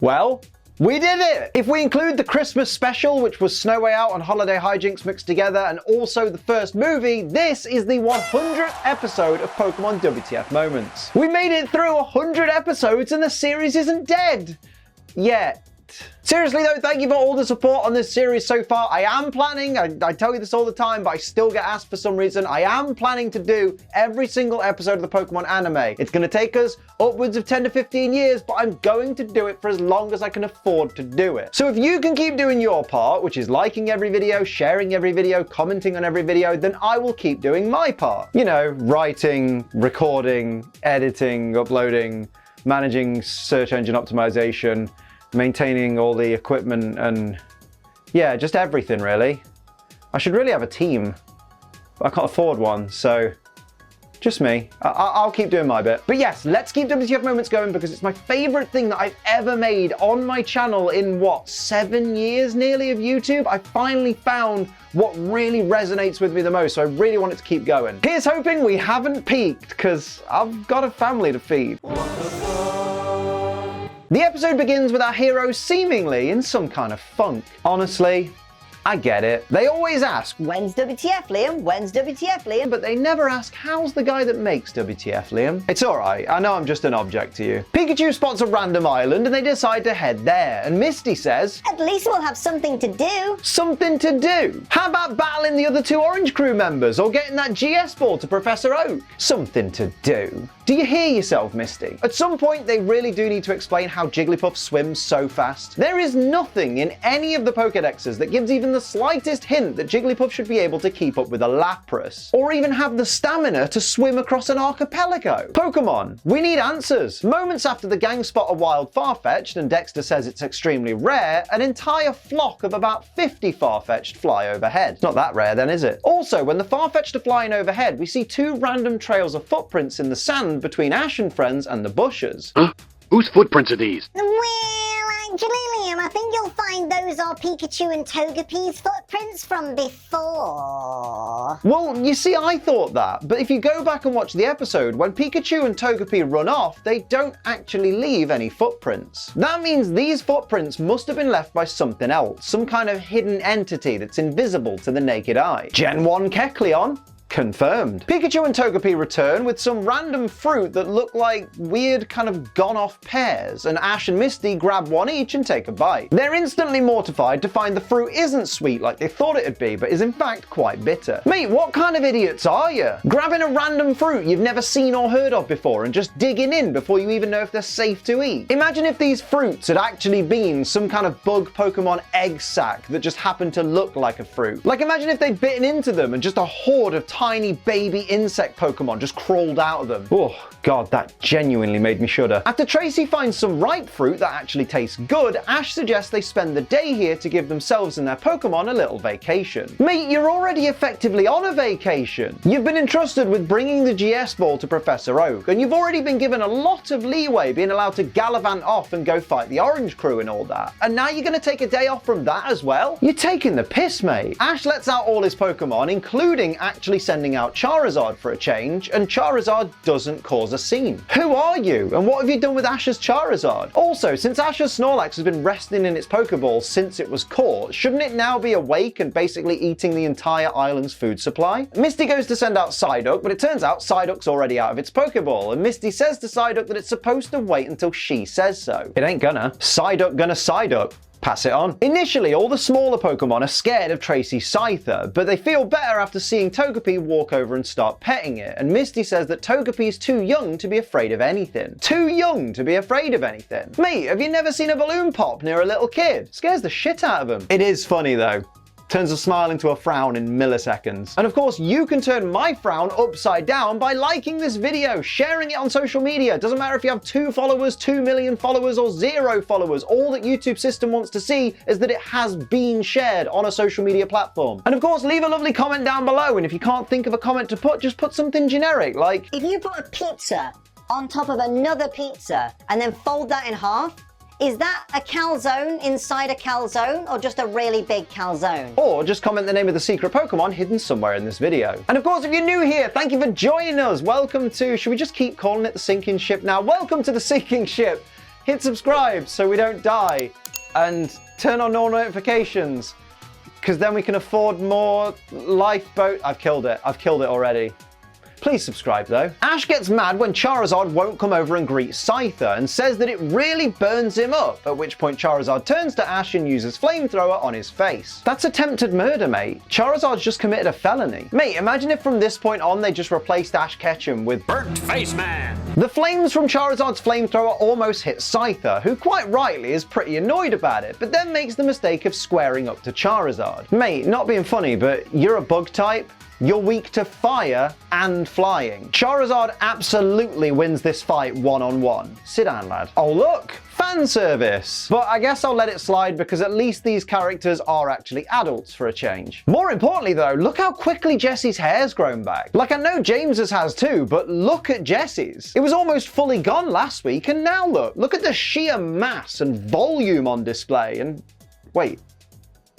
Well, we did it! If we include the Christmas special, which was Snow Way Out and Holiday Hijinks mixed together, and also the first movie, this is the 100th episode of Pokemon WTF Moments. We made it through 100 episodes and the series isn't dead. Yet. Seriously though, thank you for all the support on this series so far. I am planning, I tell you this all the time, but I still get asked for some reason, I am planning to do every single episode of the Pokemon anime. It's going to take us upwards of 10 to 15 years, but I'm going to do it for as long as I can afford to do it. So if you can keep doing your part, which is liking every video, sharing every video, commenting on every video, then I will keep doing my part. You know, writing, recording, editing, uploading, managing search engine optimization, maintaining all the equipment, and yeah, just everything really. I should really have a team, but I can't afford one, so just me. I'll keep doing my bit. But yes, let's keep WTF Moments going because it's my favorite thing that I've ever made on my channel in what, 7 years nearly of YouTube? I finally found what really resonates with me the most, so I really want it to keep going. Here's hoping we haven't peaked, because I've got a family to feed. The episode begins with our heroes seemingly in some kind of funk. Honestly, I get it. They always ask, when's WTF, Liam? When's WTF, Liam? But they never ask, how's the guy that makes WTF, Liam? It's alright, I know I'm just an object to you. Pikachu spots a random island and they decide to head there, and Misty says, at least we'll have something to do. Something to do? How about battling the other 2 Orange Crew members or getting that GS ball to Professor Oak? Something to do? Do you hear yourself, Misty? At some point, they really do need to explain how Jigglypuff swims so fast. There is nothing in any of the Pokédexes that gives even the slightest hint that Jigglypuff should be able to keep up with a Lapras, or even have the stamina to swim across an archipelago. Pokemon, we need answers. Moments after the gang spot a wild Farfetch'd and Dexter says it's extremely rare, an entire flock of about 50 Farfetch'd fly overhead. It's not that rare then, is it? Also, when the Farfetch'd are flying overhead, we see 2 random trails of footprints in the sand between Ash and friends and the bushes. Huh? Whose footprints are these? Well, actually, Liam, I think you'll find those are Pikachu and Togepi's footprints from before. Well, you see, I thought that, but if you go back and watch the episode, when Pikachu and Togepi run off, they don't actually leave any footprints. That means these footprints must have been left by something else, some kind of hidden entity that's invisible to the naked eye. Gen 1 Kecleon? Confirmed. Pikachu and Togepi return with some random fruit that look like weird kind of gone-off pears, and Ash and Misty grab one each and take a bite. They're instantly mortified to find the fruit isn't sweet like they thought it'd be, but is in fact quite bitter. Mate, what kind of idiots are you? Grabbing a random fruit you've never seen or heard of before and just digging in before you even know if they're safe to eat. Imagine if these fruits had actually been some kind of bug Pokemon egg sac that just happened to look like a fruit. Like imagine if they'd bitten into them and just a horde of tiny baby insect Pokemon just crawled out of them. Oh god, that genuinely made me shudder. After Tracey finds some ripe fruit that actually tastes good, Ash suggests they spend the day here to give themselves and their Pokemon a little vacation. Mate, you're already effectively on a vacation. You've been entrusted with bringing the GS ball to Professor Oak, and you've already been given a lot of leeway being allowed to gallivant off and go fight the Orange Crew and all that. And now you're gonna take a day off from that as well? You're taking the piss, mate. Ash lets out all his Pokemon, including actually sending out Charizard for a change, and Charizard doesn't cause a scene. Who are you, and what have you done with Ash's Charizard? Also, since Ash's Snorlax has been resting in its Pokeball since it was caught, shouldn't it now be awake and basically eating the entire island's food supply? Misty goes to send out Psyduck, but it turns out Psyduck's already out of its Pokeball, and Misty says to Psyduck that it's supposed to wait until she says so. It ain't gonna. Psyduck gonna Psyduck. Pass it on. Initially, all the smaller Pokemon are scared of Tracey's Scyther, but they feel better after seeing Togepi walk over and start petting it, and Misty says that Togepi's too young to be afraid of anything. Too young to be afraid of anything? Mate, have you never seen a balloon pop near a little kid? Scares the shit out of them. It is funny though. Turns a smile into a frown in milliseconds. And of course, you can turn my frown upside down by liking this video, sharing it on social media. Doesn't matter if you have 2 followers, 2 million followers, or 0 followers. All that YouTube system wants to see is that it has been shared on a social media platform. And of course, leave a lovely comment down below. And if you can't think of a comment to put, just put something generic, like, if you put a pizza on top of another pizza and then fold that in half, is that a calzone inside a calzone, or just a really big calzone? Or just comment the name of the secret Pokemon hidden somewhere in this video. And of course, if you're new here, thank you for joining us. Welcome to, should we just keep calling it the sinking ship now? Welcome to the sinking ship. hit subscribe so we don't die, and turn on all notifications, because then we can afford more lifeboat. I've killed it already. Please subscribe though. Ash gets mad when Charizard won't come over and greet Scyther and says that it really burns him up, at which point Charizard turns to Ash and uses flamethrower on his face. That's attempted murder, mate. Charizard's just committed a felony. Mate, imagine if from this point on they just replaced Ash Ketchum with Burnt Face Man. The flames from Charizard's flamethrower almost hit Scyther, who quite rightly is pretty annoyed about it, but then makes the mistake of squaring up to Charizard. Mate, not being funny, but you're a bug type. You're weak to fire and flying. Charizard absolutely wins this fight one-on-one. Sit down, lad. Oh look, fan service. But I guess I'll let it slide because at least these characters are actually adults for a change. More importantly though, look how quickly Jessie's hair's grown back. Like I know James's has too, but look at Jessie's. It was almost fully gone last week and now look at the sheer mass and volume on display and wait.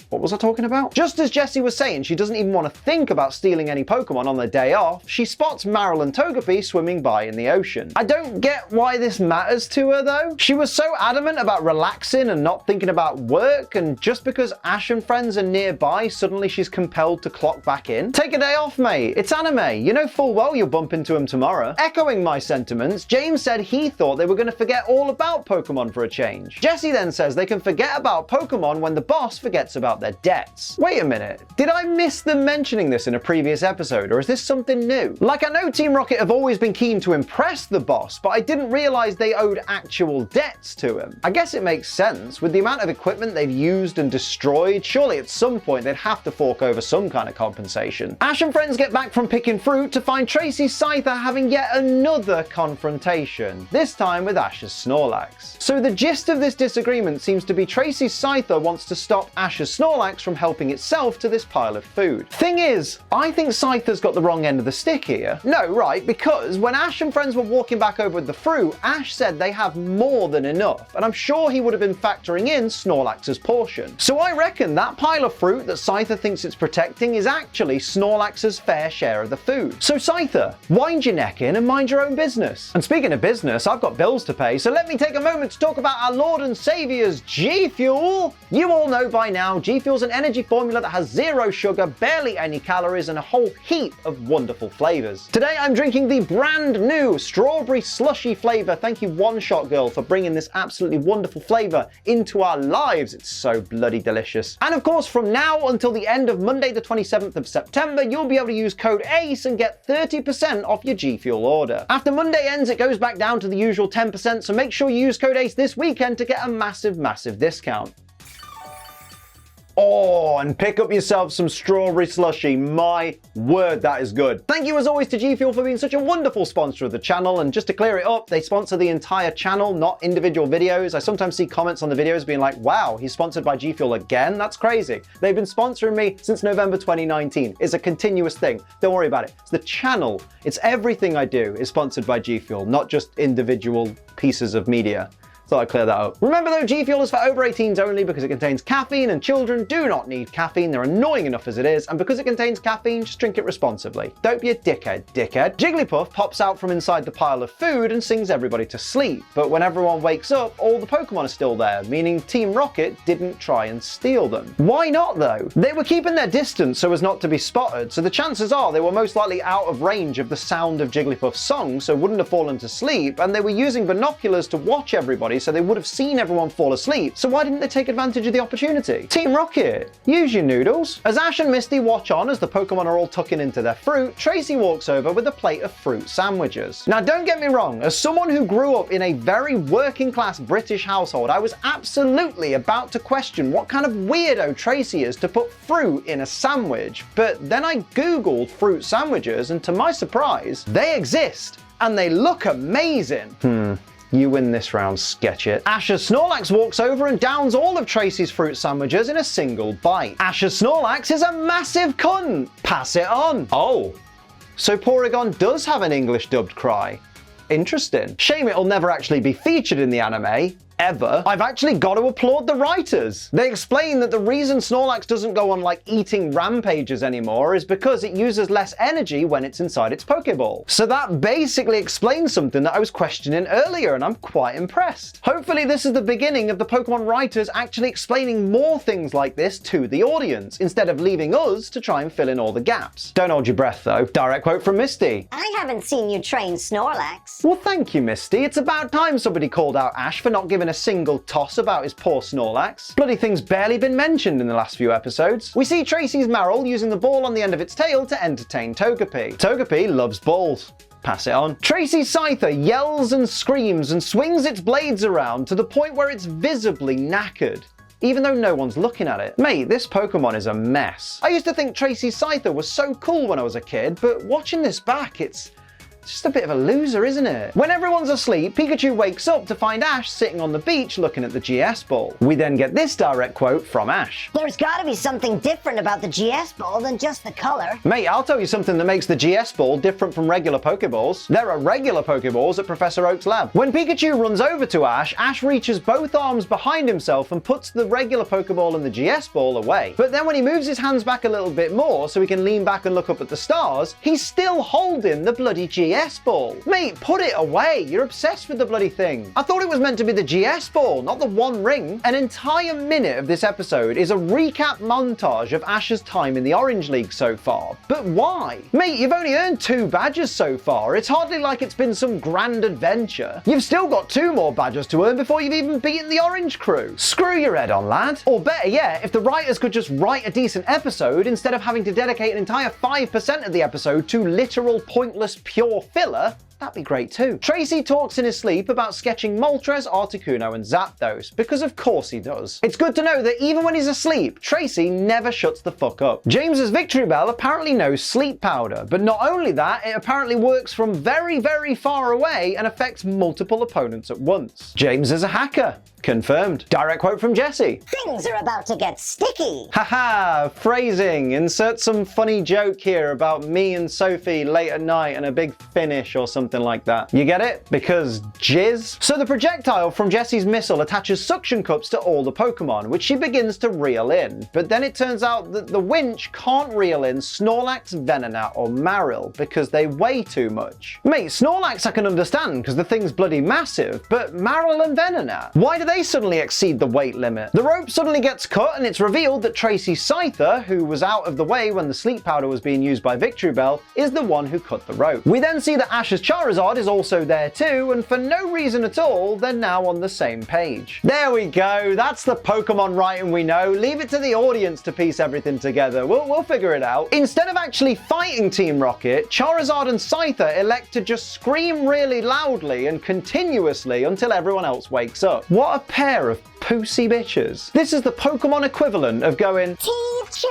What was I talking about? Just as Jessie was saying she doesn't even want to think about stealing any Pokemon on their day off, she spots Marill and Togepi swimming by in the ocean. I don't get why this matters to her though. She was so adamant about relaxing and not thinking about work, and just because Ash and friends are nearby, suddenly she's compelled to clock back in? Take a day off, mate. It's anime. You know full well you'll bump into him tomorrow. Echoing my sentiments, James said he thought they were going to forget all about Pokemon for a change. Jessie then says they can forget about Pokemon when the boss forgets about their debts. Wait a minute, did I miss them mentioning this in a previous episode, or is this something new? Like I know Team Rocket have always been keen to impress the boss, but I didn't realize they owed actual debts to him. I guess it makes sense. With the amount of equipment they've used and destroyed, surely at some point they'd have to fork over some kind of compensation. Ash and friends get back from picking fruit to find Tracey's Scyther having yet another confrontation, this time with Ash's Snorlax. So the gist of this disagreement seems to be Tracey's Scyther wants to stop Ash's Snorlax from helping itself to this pile of food. Thing is, I think Scyther's got the wrong end of the stick here. No, right, because when Ash and friends were walking back over with the fruit, Ash said they have more than enough, and I'm sure he would have been factoring in Snorlax's portion. So I reckon that pile of fruit that Scyther thinks it's protecting is actually Snorlax's fair share of the food. So Scyther, wind your neck in and mind your own business. And speaking of business, I've got bills to pay, so let me take a moment to talk about our Lord and Saviour's G Fuel. You all know by now, G Fuel's an energy formula that has zero sugar, barely any calories, and a whole heap of wonderful flavors. Today I'm drinking the brand new strawberry slushy flavor. Thank you One Shot Girl for bringing this absolutely wonderful flavor into our lives. It's so bloody delicious. And of course, from now until the end of Monday the 27th of September, you'll be able to use code ACE and get 30% off your G Fuel order. After Monday ends, it goes back down to the usual 10%, so make sure you use code ACE this weekend to get a massive discount. Oh, and pick up yourself some strawberry slushy. My word, that is good. Thank you as always to G Fuel for being such a wonderful sponsor of the channel. And just to clear it up, they sponsor the entire channel, not individual videos. I sometimes see comments on the videos being like, wow, he's sponsored by G Fuel again? That's crazy. They've been sponsoring me since November 2019. It's a continuous thing. Don't worry about it. It's the channel. It's everything I do is sponsored by G Fuel, not just individual pieces of media. Thought I'd clear that up. Remember though, G Fuel is for over 18s only because it contains caffeine and children do not need caffeine. They're annoying enough as it is, and because it contains caffeine, just drink it responsibly. Don't be a dickhead. Jigglypuff pops out from inside the pile of food and sings everybody to sleep, but when everyone wakes up, all the Pokemon are still there, meaning Team Rocket didn't try and steal them. Why not though? They were keeping their distance so as not to be spotted, so the chances are they were most likely out of range of the sound of Jigglypuff's song, so wouldn't have fallen to sleep, and they were using binoculars to watch everybody, so they would have seen everyone fall asleep, so why didn't they take advantage of the opportunity? Team Rocket, use your noodles. As Ash and Misty watch on as the Pokemon are all tucking into their fruit, Tracey walks over with a plate of fruit sandwiches. Now don't get me wrong, as someone who grew up in a very working class British household, I was absolutely about to question what kind of weirdo Tracey is to put fruit in a sandwich, but then I googled fruit sandwiches and to my surprise, they exist and they look amazing. You win this round, Sketchit. Ash's Snorlax walks over and downs all of Tracey's fruit sandwiches in a single bite. Ash's Snorlax is a massive cunt. Pass it on. Oh, so Porygon does have an English dubbed cry. Interesting. Shame it'll never actually be featured in the anime. ever, I've actually got to applaud the writers. They explain that the reason Snorlax doesn't go on like eating rampages anymore is because it uses less energy when it's inside its Pokeball. So that basically explains something that I was questioning earlier, and I'm quite impressed. Hopefully this is the beginning of the Pokemon writers actually explaining more things like this to the audience, instead of leaving us to try and fill in all the gaps. Don't hold your breath though. Direct quote from Misty. I haven't seen you train Snorlax. Well, thank you, Misty. It's about time somebody called out Ash for not giving a single toss about his poor Snorlax. Bloody thing's barely been mentioned in the last few episodes. We see Tracey's Marill using the ball on the end of its tail to entertain Togepi. Togepi loves balls. Pass it on. Tracey's Scyther yells and screams and swings its blades around to the point where it's visibly knackered, even though no one's looking at it. Mate, this Pokemon is a mess. I used to think Tracey's Scyther was so cool when I was a kid, but watching this back, it's just a bit of a loser, isn't it? When everyone's asleep, Pikachu wakes up to find Ash sitting on the beach looking at the GS ball. We then get this direct quote from Ash. There's gotta be something different about the GS ball than just the color. Mate, I'll tell you something that makes the GS ball different from regular Pokeballs. There are regular Pokeballs at Professor Oak's lab. When Pikachu runs over to Ash, Ash reaches both arms behind himself and puts the regular Pokeball and the GS ball away. But then when he moves his hands back a little bit more so he can lean back and look up at the stars, he's still holding the bloody GS ball. Mate, put it away. You're obsessed with the bloody thing. I thought it was meant to be the GS ball, not the One Ring. An entire minute of this episode is a recap montage of Ash's time in the Orange League so far. But why? Mate, you've only earned 2 badges so far. It's hardly like it's been some grand adventure. You've still got 2 more badges to earn before you've even beaten the Orange crew. Screw your head on, lad. Or better yet, if the writers could just write a decent episode instead of having to dedicate an entire 5% of the episode to literal pointless pure filler, that'd be great too. Tracey talks in his sleep about sketching Moltres, Articuno and Zapdos, because of course he does. It's good to know that even when he's asleep, Tracey never shuts the fuck up. James's Victory Bell apparently knows sleep powder, but not only that, it apparently works from very, very far away and affects multiple opponents at once. James is a hacker. Confirmed. Direct quote from Jessie. Things are about to get sticky. Haha, phrasing. Insert some funny joke here about me and Sophie late at night and a big finish or something like that. You get it? Because jizz? So the projectile from Jessie's missile attaches suction cups to all the Pokemon, which she begins to reel in. But then it turns out that the winch can't reel in Snorlax, Venonat or Marill because they weigh too much. Mate, Snorlax I can understand because the thing's bloody massive, but Marill and Venonat? Why do they suddenly exceed the weight limit? The rope suddenly gets cut and it's revealed that Tracey's Scyther, who was out of the way when the sleep powder was being used by Victory Bell, is the one who cut the rope. We then see that Ash's Charizard is also there too, and for no reason at all, they're now on the same page. There we go, that's the Pokemon writing we know. Leave it to the audience to piece everything together. We'll figure it out. Instead of actually fighting Team Rocket, Charizard and Scyther elect to just scream really loudly and continuously until everyone else wakes up. What a pair of poosy bitches. This is the Pokemon equivalent of going, Teacher,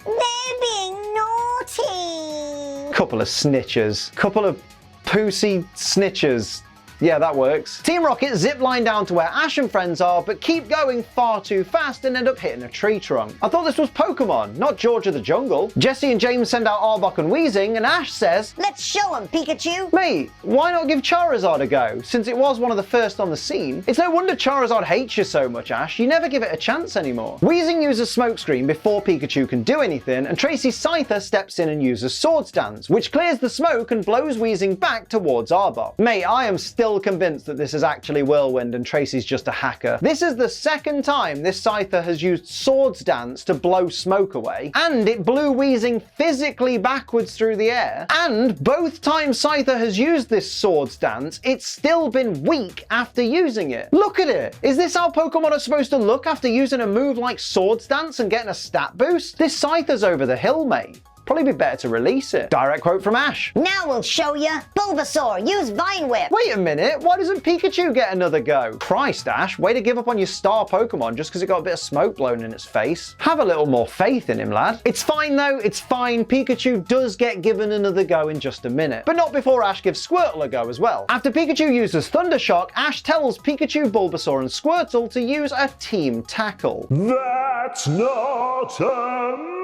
they're being naughty. couple of snitches. Couple of poosy snitches. Yeah, that works. Team Rocket zipline down to where Ash and friends are, but keep going far too fast and end up hitting a tree trunk. I thought this was Pokemon, not George of the Jungle. Jessie and James send out Arbok and Weezing, and Ash says, Let's show 'em, Pikachu. Mate, why not give Charizard a go, since it was one of the first on the scene? It's no wonder Charizard hates you so much, Ash. You never give it a chance anymore. Weezing uses Smokescreen before Pikachu can do anything, and Tracey's Scyther steps in and uses Swords Dance, which clears the smoke and blows Weezing back towards Arbok. Mate, I am still convinced that this is actually Whirlwind and Tracey's just a hacker. This is the second time this Scyther has used Swords Dance to blow smoke away, and it blew Weezing physically backwards through the air, and both times Scyther has used this Swords Dance, it's still been weak after using it. Look at it! Is this how Pokemon are supposed to look after using a move like Swords Dance and getting a stat boost? This Scyther's over the hill, mate. Probably be better to release it. Direct quote from Ash. Now we'll show ya. Bulbasaur, use Vine Whip. Wait a minute, why doesn't Pikachu get another go? Christ, Ash, way to give up on your star Pokemon just because it got a bit of smoke blown in its face. Have a little more faith in him, lad. It's fine though, it's fine. Pikachu does get given another go in just a minute, but not before Ash gives Squirtle a go as well. After Pikachu uses Thunder Shock, Ash tells Pikachu, Bulbasaur and Squirtle to use a team tackle. That's not a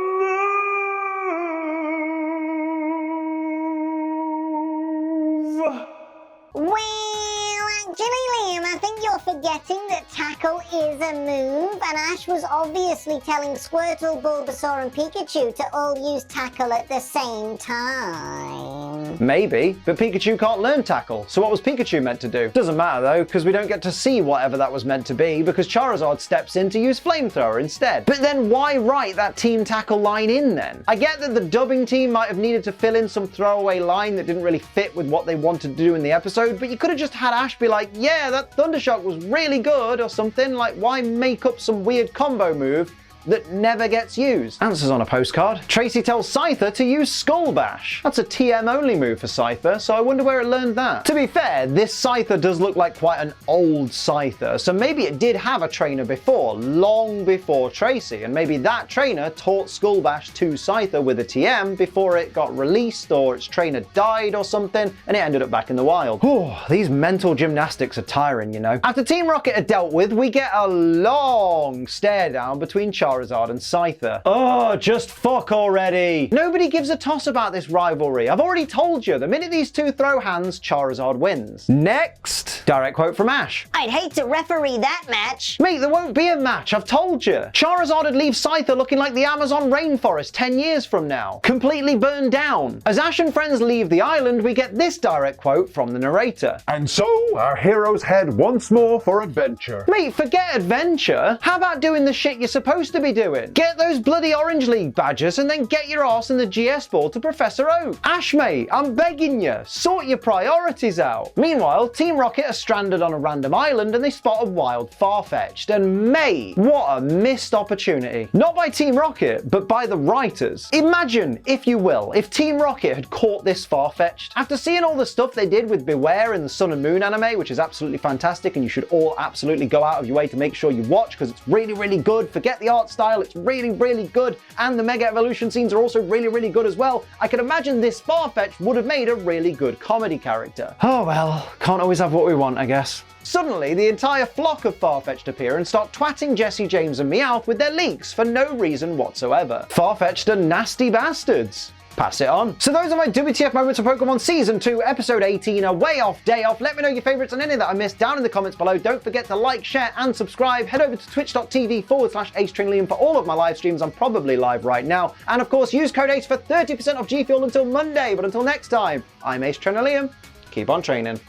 Well, actually, Liam, I think you're you're forgetting that tackle is a move, and Ash was obviously telling Squirtle, Bulbasaur, and Pikachu to all use tackle at the same time. Maybe, but Pikachu can't learn tackle, so what was Pikachu meant to do? Doesn't matter though, because we don't get to see whatever that was meant to be, because Charizard steps in to use Flamethrower instead. But then why write that Team Tackle line in then? I get that the dubbing team might have needed to fill in some throwaway line that didn't really fit with what they wanted to do in the episode, but you could have just had Ash be like, yeah, that Thundershock was really good or something. Like, why make up some weird combo move that never gets used? Answers on a postcard. Tracey tells Scyther to use Skull Bash. That's a TM only move for Scyther, so I wonder where it learned that. To be fair, this Scyther does look like quite an old Scyther, so maybe it did have a trainer before, long before Tracey, and maybe that trainer taught Skull Bash to Scyther with a TM before it got released or its trainer died or something, and it ended up back in the wild. Whew, these mental gymnastics are tiring, you know. After Team Rocket are dealt with, we get a long stare down between Charizard and Scyther. Oh, just fuck already. Nobody gives a toss about this rivalry. I've already told you, the minute these two throw hands, Charizard wins. Next! Direct quote from Ash. I'd hate to referee that match. Mate, there won't be a match, I've told you. Charizard would leave Scyther looking like the Amazon rainforest 10 years from now. Completely burned down. As Ash and friends leave the island, we get this direct quote from the narrator. And so, our heroes head once more for adventure. Mate, forget adventure. How about doing the shit you're supposed to be doing? Get those bloody Orange League badges and then get your ass in the GS ball to Professor Oak. Ash, mate, I'm begging you, sort your priorities out. Meanwhile, Team Rocket are stranded on a random island and they spot a wild Farfetch'd. And mate, what a missed opportunity. Not by Team Rocket, but by the writers. Imagine, if you will, if Team Rocket had caught this Farfetch'd. After seeing all the stuff they did with Beware in the Sun and Moon anime, which is absolutely fantastic and you should all absolutely go out of your way to make sure you watch because it's really, really good. Forget the art style, it's really, really good. And the Mega Evolution scenes are also really, really good as well. I can imagine this Farfetch'd would have made a really good comedy character. Oh well, can't always have what we want, I guess. Suddenly, the entire flock of Farfetch'd appear and start twatting Jesse, James and Meowth with their leaks for no reason whatsoever. Farfetch'd are nasty bastards. Pass it on. So those are my WTF moments for Pokemon Season 2, Episode 18, a way off, day off. Let me know your favourites and any that I missed down in the comments below. Don't forget to like, share and subscribe. Head over to twitch.tv/AceTringLiam for all of my live streams. I'm probably live right now. And of course, use code ACE for 30% off G Fuel until Monday. But until next time, I'm Ace Liam. Keep on training.